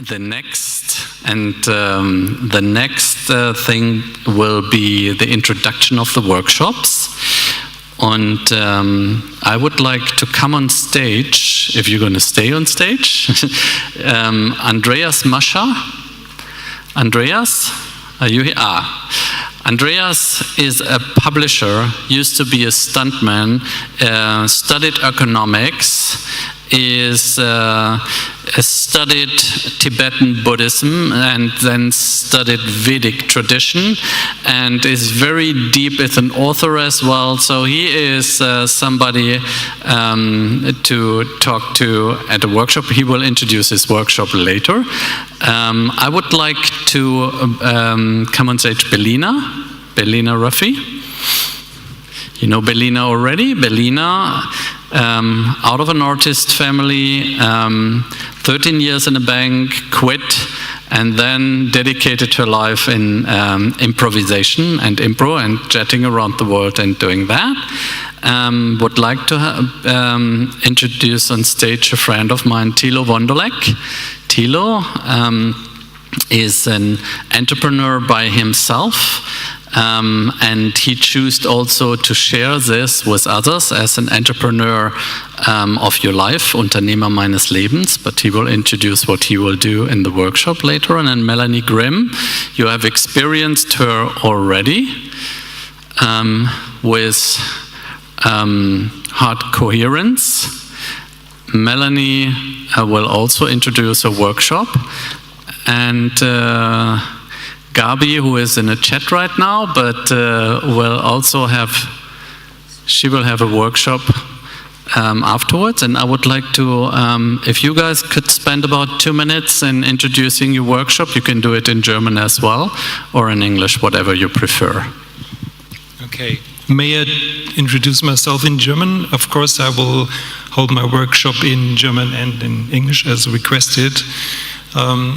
The next thing will be the introduction of the workshops. And I would like to come on stage, if you're going to stay on stage, Andreas Mascha. Andreas, are you here? Andreas is a publisher, used to be a stuntman, studied economics, studied Tibetan Buddhism and then studied Vedic tradition, and is very deep as an author as well. So he is somebody to talk to at a workshop. He will introduce his workshop later. I would like to come on stage Belina Raffy. You know Belina already. Belina, out of an artist family, 13 years in a bank, quit, and then dedicated her life in improvisation and impro and jetting around the world and doing that. Would like to introduce on stage a friend of mine, Tilo Wondollek. Tilo is an entrepreneur by himself. And he chose also to share this with others as an entrepreneur of your life, Unternehmer meines Lebens, but he will introduce what he will do in the workshop later. And then Melanie Grimm, you have experienced her already with heart coherence. Melanie will also introduce a workshop, and Gabi, who is in a chat right now, but will have a workshop afterwards. And I would like to, if you guys could spend about 2 minutes in introducing your workshop, you can do it in German as well, or in English, whatever you prefer. Okay. May I introduce myself in German? Of course, I will hold my workshop in German and in English as requested.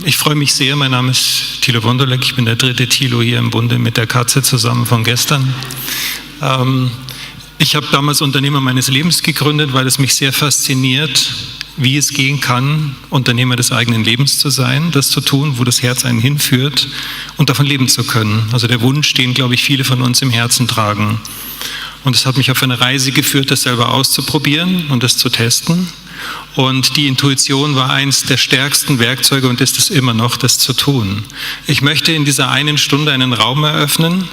Ich freue mich sehr, mein Name ist Tilo Wondollek, ich bin der dritte Tilo hier im Bunde mit der Katze zusammen von gestern. Ich habe damals Unternehmer meines Lebens gegründet, weil es mich sehr fasziniert, wie es gehen kann, Unternehmer des eigenen Lebens zu sein, das zu tun, wo das Herz einen hinführt und davon leben zu können. Also der Wunsch, den, glaube ich, viele von uns im Herzen tragen. Und es hat mich auf eine Reise geführt, das selber auszuprobieren und das zu testen. Und die Intuition war eins der stärksten Werkzeuge und ist es immer noch, das zu tun. Ich möchte in dieser einen Stunde einen Raum eröffnen,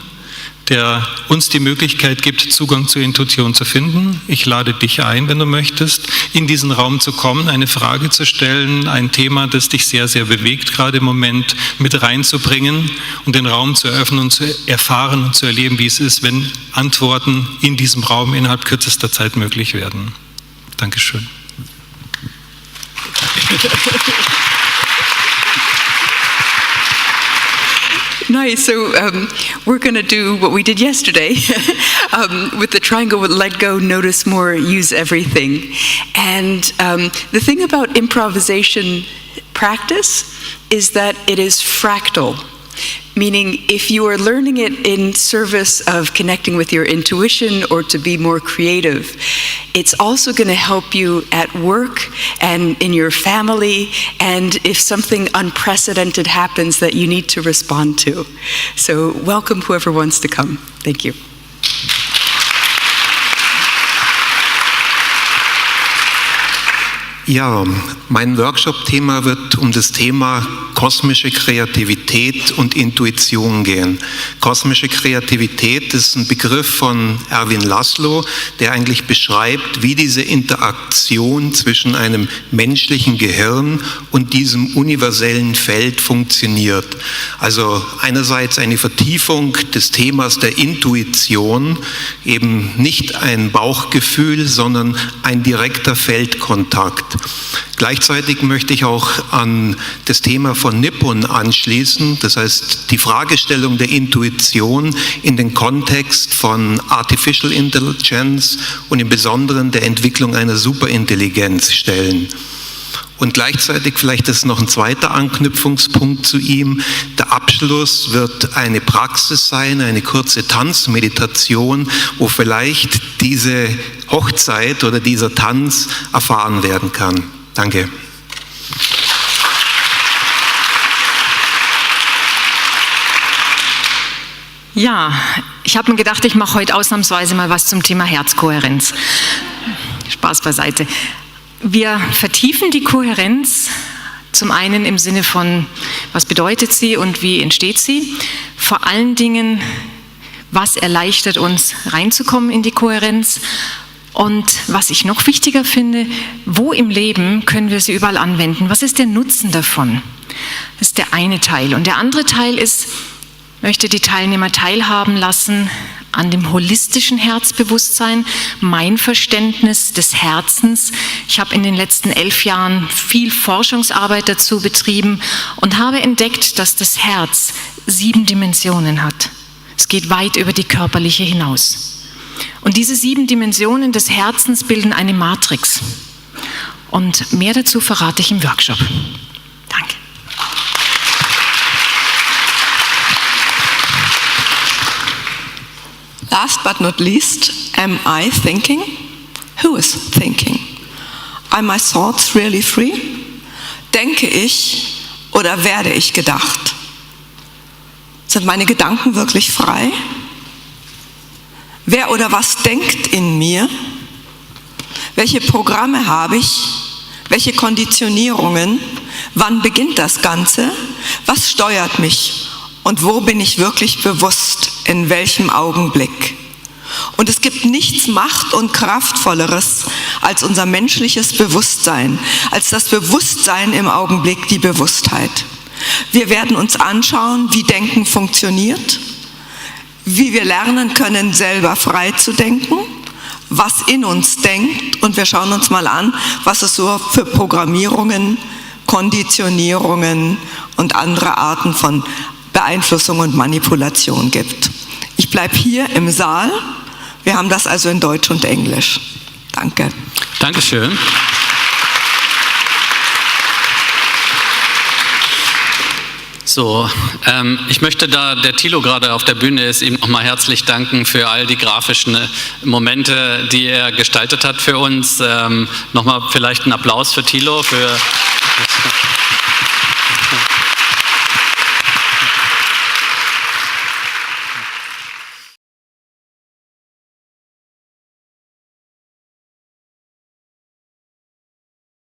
der uns die Möglichkeit gibt, Zugang zur Intuition zu finden. Ich lade dich ein, wenn du möchtest, in diesen Raum zu kommen, eine Frage zu stellen, ein Thema, das dich sehr, sehr bewegt, gerade im Moment mit reinzubringen und den Raum zu eröffnen und zu erfahren und zu erleben, wie es ist, wenn Antworten in diesem Raum innerhalb kürzester Zeit möglich werden. Dankeschön. Nice. So we're going to do what we did yesterday with the triangle with let go, notice more, use everything. And the thing about improvisation practice is that it is fractal. Meaning, if you are learning it in service of connecting with your intuition or to be more creative, it's also going to help you at work and in your family, and if something unprecedented happens that you need to respond to. So welcome whoever wants to come. Thank you. Ja, mein Workshop-Thema wird um das Thema kosmische Kreativität und Intuition gehen. Kosmische Kreativität ist ein Begriff von Erwin Laszlo, der eigentlich beschreibt, wie diese Interaktion zwischen einem menschlichen Gehirn und diesem universellen Feld funktioniert. Also einerseits eine Vertiefung des Themas der Intuition, eben nicht ein Bauchgefühl, sondern ein direkter Feldkontakt. Gleichzeitig möchte ich auch an das Thema von Nippon anschließen, das heißt die Fragestellung der Intuition in den Kontext von Artificial Intelligence und im Besonderen der Entwicklung einer Superintelligenz stellen. Und gleichzeitig, vielleicht ist noch ein zweiter Anknüpfungspunkt zu ihm, der Abschluss wird eine Praxis sein, eine kurze Tanzmeditation, wo vielleicht diese Hochzeit oder dieser Tanz erfahren werden kann. Danke. Ja, ich habe mir gedacht, ich mache heute ausnahmsweise mal was zum Thema Herzkohärenz. Spaß beiseite. Wir vertiefen die Kohärenz zum einen im Sinne von, was bedeutet sie und wie entsteht sie? Vor allen Dingen, was erleichtert uns reinzukommen in die Kohärenz? Und was ich noch wichtiger finde, wo im Leben können wir sie überall anwenden? Was ist der Nutzen davon? Das ist der eine Teil. Und der andere Teil ist, ich möchte die Teilnehmer teilhaben lassen an dem holistischen Herzbewusstsein, mein Verständnis des Herzens. Ich habe in den letzten 11 Jahren viel Forschungsarbeit dazu betrieben und habe entdeckt, dass das Herz 7 Dimensionen hat. Es geht weit über die körperliche hinaus. Und diese 7 Dimensionen des Herzens bilden eine Matrix. Und mehr dazu verrate ich im Workshop. Danke. Last but not least, am I thinking? Who is thinking? Are my thoughts really free? Denke ich oder werde ich gedacht? Sind meine Gedanken wirklich frei? Wer oder was denkt in mir? Welche Programme habe ich? Welche Konditionierungen? Wann beginnt das Ganze? Was steuert mich? Und wo bin ich wirklich bewusst? In welchem Augenblick? Und es gibt nichts macht- und kraftvolleres als unser menschliches Bewusstsein, als das Bewusstsein im Augenblick, die Bewusstheit. Wir werden uns anschauen, wie Denken funktioniert, wie wir lernen können, selber frei zu denken, was in uns denkt, und wir schauen uns mal an, was es so für Programmierungen, Konditionierungen und andere Arten von Beeinflussung und Manipulation gibt. Ich bleibe hier im Saal. Wir haben das also in Deutsch und Englisch. Danke. Dankeschön. So, ich möchte, da der Tilo gerade auf der Bühne ist, ihm nochmal herzlich danken für all die grafischen Momente, die er gestaltet hat für uns. Nochmal vielleicht einen Applaus für Tilo.